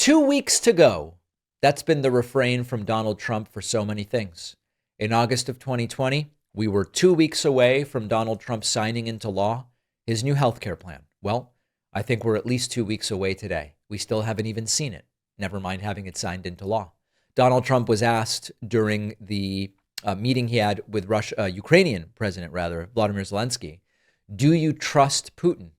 2 weeks to go. That's been the refrain from Donald Trump for so many things. In August of 2020, we were 2 weeks away from Donald Trump signing into law his new healthcare plan. Well, I think we're at least 2 weeks away today. We still haven't even seen it, never mind having it signed into law. Donald Trump was asked during the meeting he had with Ukrainian president, Vladimir Zelensky, do you trust Putin?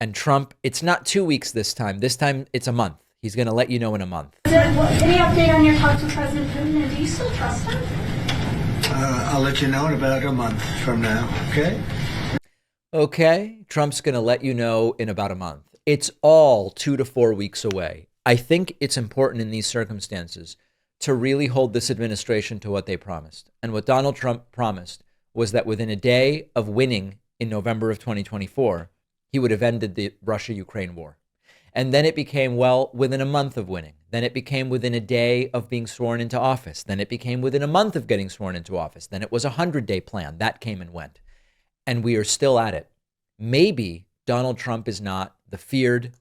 And Trump, it's not 2 weeks this time. This time it's a month. He's going to let you know in a month. Any update on your talks with President Putin, and do you still trust him? I'll let you know in about a month from now, okay? Okay, Trump's going to let you know in about a month. It's all 2 to 4 weeks away. I think it's important in these circumstances to really hold this administration to what they promised. And what Donald Trump promised was that within a day of winning in November of 2024, he would have ended the Russia-Ukraine war. And then it became, well, within a month of winning. Then it became within a day of being sworn into office. Then it became within a month of getting sworn into office. Then it was a 100-day plan. That came and went. And we are still at it. Maybe Donald Trump is not the feared,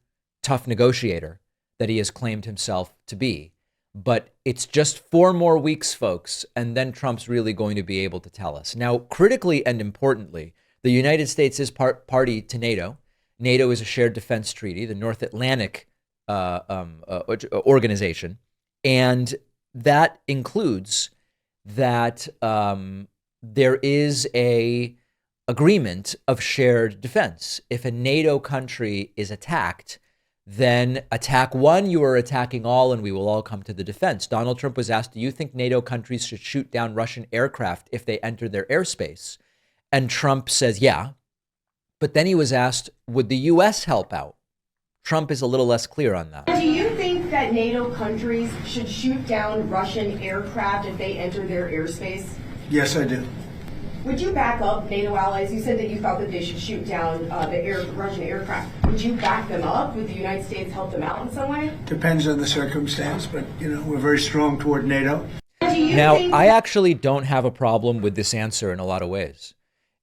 tough negotiator that he has claimed himself to be. But it's just 4 more weeks, folks, and then Trump's really going to be able to tell us. Now, critically and importantly, the United States is party to NATO. NATO is a shared defense treaty, the North Atlantic organization. And that includes that there is a agreement of shared defense. If a NATO country is attacked, then attack one, you are attacking all, and we will all come to the defense. Donald Trump was asked, do you think NATO countries should shoot down Russian aircraft if they enter their airspace? And Trump says, yeah. But then he was asked, would the U.S. help out? Trump is a little less clear on that. Do you think that NATO countries should shoot down Russian aircraft if they enter their airspace? Yes, I do. Would you back up NATO allies? You said that you thought that they should shoot down the Russian aircraft. Would you back them up? Would the United States help them out in some way? Depends on the circumstance, but, we're very strong toward NATO. Now, I actually don't have a problem with this answer in a lot of ways.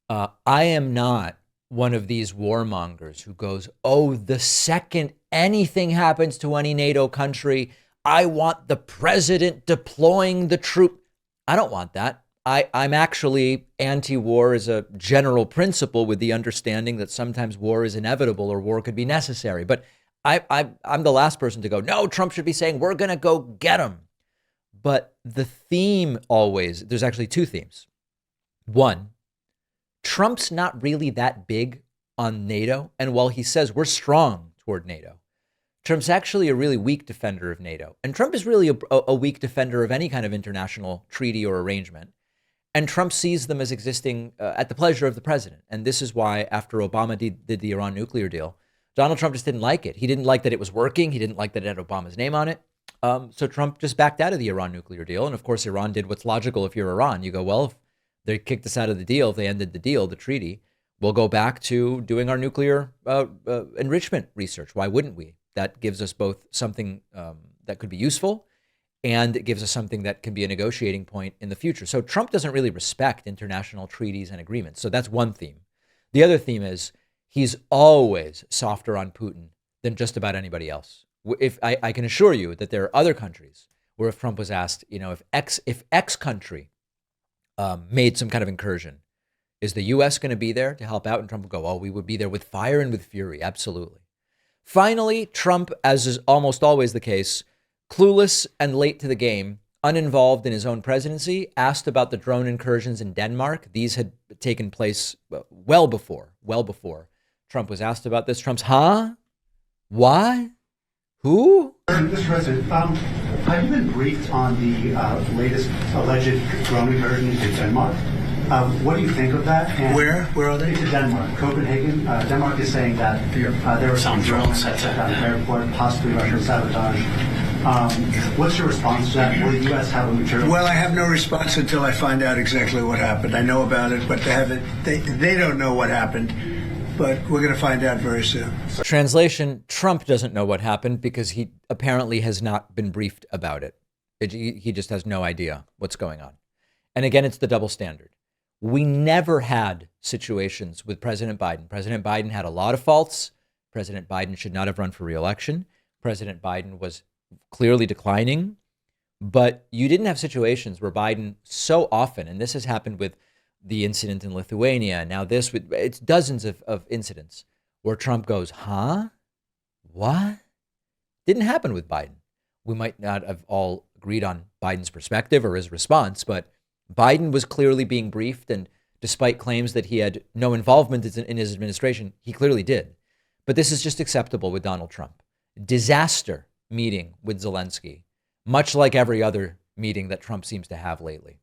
I am not one of these warmongers who goes, oh, the second anything happens to any NATO country, I want the president deploying the troop. I don't want that. I'm actually anti-war as a general principle, with the understanding that sometimes war is inevitable or war could be necessary. But I'm the last person to go, no, Trump should be saying, we're going to go get him. But the theme always, there's actually 2 themes. One, Trump's not really that big on NATO. And while he says we're strong toward NATO, Trump's actually a really weak defender of NATO. And Trump is really a weak defender of any kind of international treaty or arrangement. And Trump sees them as existing at the pleasure of the president. And this is why, after Obama did the Iran nuclear deal, Donald Trump just didn't like it. He didn't like that it was working. He didn't like that it had Obama's name on it. So Trump just backed out of the Iran nuclear deal. And of course, Iran did what's logical if you're Iran. You go, well, if they kicked us out of the deal, if they ended the deal, the treaty, we'll go back to doing our nuclear enrichment research. Why wouldn't we? That gives us both something that could be useful, and it gives us something that can be a negotiating point in the future. So Trump doesn't really respect international treaties and agreements. So that's one theme. The other theme is he's always softer on Putin than just about anybody else. If I can assure you that there are other countries where, if Trump was asked, if X country made some kind of incursion, is the U.S. going to be there to help out? And Trump would go, oh, we would be there with fire and with fury. Absolutely. Finally, Trump, as is almost always the case, clueless and late to the game, uninvolved in his own presidency, asked about the drone incursions in Denmark. These had taken place well before Trump was asked about this. Trump's, why? Who? Mr. President, have you been briefed on the latest alleged drone incursions in Denmark? What do you think of that? And Where are they? Into Denmark, Copenhagen. Denmark is saying that there were some drones that took out an airport, possibly Russian sabotage. What's your response to that? Will the U.S. have a material? Well, I have no response until I find out exactly what happened. I know about it, but they don't know what happened. But we're going to find out very soon. Translation, Trump doesn't know what happened because he apparently has not been briefed about it. He just has no idea what's going on. And again, it's the double standard. We never had situations with President Biden. President Biden had a lot of faults. President Biden should not have run for re-election. President Biden was clearly declining, but you didn't have situations where Biden so often, and this has happened with the incident in Lithuania, now this, it's dozens of incidents where Trump goes, huh? What? Didn't happen with Biden. We might not have all agreed on Biden's perspective or his response, but Biden was clearly being briefed. And despite claims that he had no involvement in his administration, he clearly did. But this is just acceptable with Donald Trump. Disaster meeting with Zelensky, much like every other meeting that Trump seems to have lately.